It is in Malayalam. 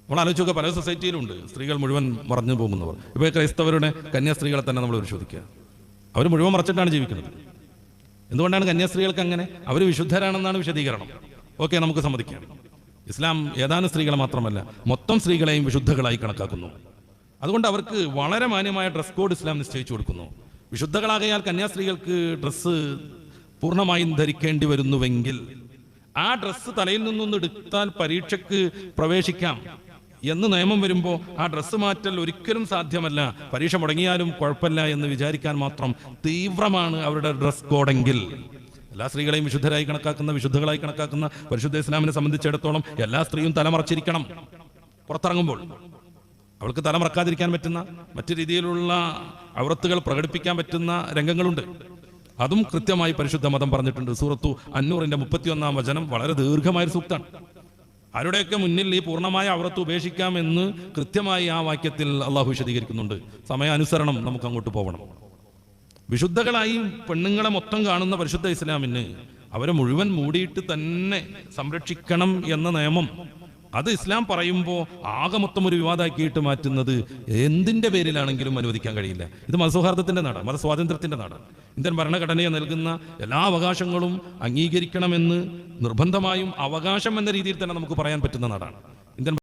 നമ്മൾ ആലോചിച്ചൊക്കെ പല സൊസൈറ്റിയിലുണ്ട് സ്ത്രീകൾ മുഴുവൻ മറഞ്ഞു പോകുന്നവർ. ഇപ്പോൾ ക്രൈസ്തവരുടെ കന്യാസ്ത്രീകളെ തന്നെ നമ്മൾ പരിശോധിക്കുക. അവർ മുഴുവൻ മറച്ചിട്ടാണ് ജീവിക്കുന്നത്. എന്തുകൊണ്ടാണ് കന്യാസ്ത്രീകൾക്ക് അങ്ങനെ? അവർ വിശുദ്ധരാണെന്നാണ് വിശദീകരണം. ഓക്കെ, നമുക്ക് സമ്മതിക്കാം. ഇസ്ലാം ഏതാനും സ്ത്രീകളെ മാത്രമല്ല മൊത്തം സ്ത്രീകളെയും വിശുദ്ധകളായി കണക്കാക്കുന്നു. അതുകൊണ്ട് അവർക്ക് വളരെ മാന്യമായ ഡ്രസ് കോഡ് ഇസ്ലാം നിശ്ചയിച്ചു കൊടുക്കുന്നു. വിശുദ്ധകളാകയാൽ കന്യാസ്ത്രീകൾക്ക് ഡ്രസ്സ് പൂർണ്ണമായും ധരിക്കേണ്ടി വരുന്നുവെങ്കിൽ ആ ഡ്രസ്സ് തലയിൽ നിന്നൊന്ന് എടുത്താൽ പരീക്ഷയ്ക്ക് പ്രവേശിക്കാം എന്ന് നിയമം വരുമ്പോൾ ആ ഡ്രസ്സ് മാറ്റൽ ഒരിക്കലും സാധ്യമല്ല, പരീക്ഷ മുടങ്ങിയാലും കുഴപ്പമില്ല എന്ന് വിചാരിക്കാൻ മാത്രം തീവ്രമാണ് അവരുടെ ഡ്രസ് കോഡെങ്കിൽ, എല്ലാ സ്ത്രീകളെയും വിശുദ്ധരായി കണക്കാക്കുന്ന, വിശുദ്ധകളായി കണക്കാക്കുന്ന പരിശുദ്ധ ഇസ്ലാമിനെ സംബന്ധിച്ചിടത്തോളം എല്ലാ സ്ത്രീയും തലമറച്ചിരിക്കണം. പുറത്തിറങ്ങുമ്പോൾ അവൾക്ക് തലമറക്കാതിരിക്കാൻ പറ്റുന്ന മറ്റു രീതിയിലുള്ള ഔറത്തുകൾ പ്രകടിപ്പിക്കാൻ പറ്റുന്ന രംഗങ്ങളുണ്ട്. അതും കൃത്യമായി പരിശുദ്ധ മതം പറഞ്ഞിട്ടുണ്ട്. സൂറത്തു അന്നൂറിന്റെ 31-ാം വചനം വളരെ ദീർഘമായൊരു സൂക്താണ്. ആരുടെയൊക്കെ മുന്നിൽ ഈ പൂർണ്ണമായ ഔറത്ത് ഉപേക്ഷിക്കാമെന്ന് കൃത്യമായി ആ വാക്യത്തിൽ അള്ളാഹു വിശദീകരിക്കുന്നുണ്ട്. സമയാനുസരണം നമുക്ക് അങ്ങോട്ട് പോകണം. വിശുദ്ധകളായി പെണ്ണുങ്ങളെ മൊത്തം കാണുന്ന പരിശുദ്ധ ഇസ്ലാമിന് അവരെ മുഴുവൻ മൂടിയിട്ട് തന്നെ സംരക്ഷിക്കണം എന്ന നിയമം, അത് ഇസ്ലാം പറയുമ്പോൾ ആകെ മൊത്തം ഒരു വിവാദമാക്കിയിട്ട് മാറ്റുന്നത് എന്തിന്റെ പേരിലാണെങ്കിലും അനുവദിക്കാൻ കഴിയില്ല. ഇത് മതസൗഹാർദ്ദത്തിന്റെ നാടാണ്, മതസ്വാതന്ത്ര്യത്തിന്റെ നാടാണ്. ഇന്ത്യൻ ഭരണഘടനയെ നൽകുന്ന എല്ലാ അവകാശങ്ങളും അംഗീകരിക്കണമെന്ന് നിർബന്ധമായും അവകാശം എന്ന രീതിയിൽ തന്നെ നമുക്ക് പറയാൻ പറ്റുന്ന നാടാണ് ഇന്ത്യൻ